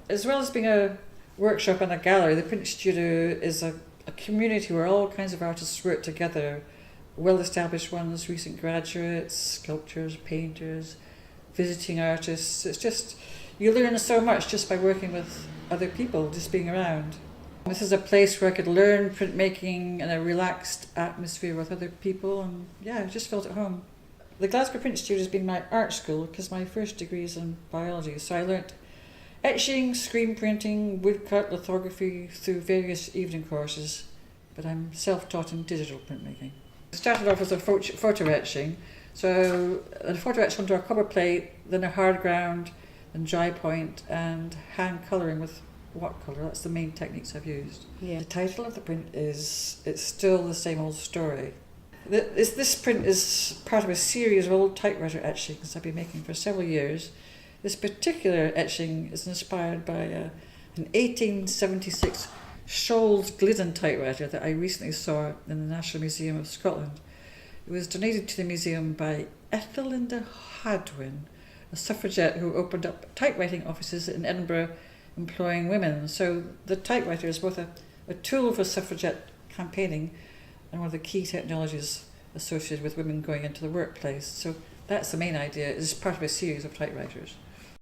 As well as being a workshop and a gallery, the Print Studio is a community where all kinds of artists work together, well-established ones, recent graduates, sculptors, painters, visiting artists. It's just, you learn so much just by working with other people, just being around. This is a place where I could learn printmaking in a relaxed atmosphere with other people, and yeah, I just felt at home. The Glasgow Print Studio has been my art school because my first degree is in biology, so I learnt etching, screen printing, woodcut, lithography through various evening courses, but I'm self-taught in digital printmaking. I started off as a photo etching, so a photo etch onto a copper plate, then a hard ground, then dry point, and hand colouring with watercolour. That's the main techniques I've used. Yeah. The title of the print is It's Still the Same Old Story. This print is part of a series of old typewriter etchings I've been making for several years. This particular etching is inspired by an 1876 Scholl's Glidden typewriter that I recently saw in the National Museum of Scotland. It was donated to the museum by Ethelinda Hadwin, a suffragette who opened up typewriting offices in Edinburgh employing women. So the typewriter is both a tool for suffragette campaigning and one of the key technologies associated with women going into the workplace. So that's the main idea, it's part of a series of typewriters.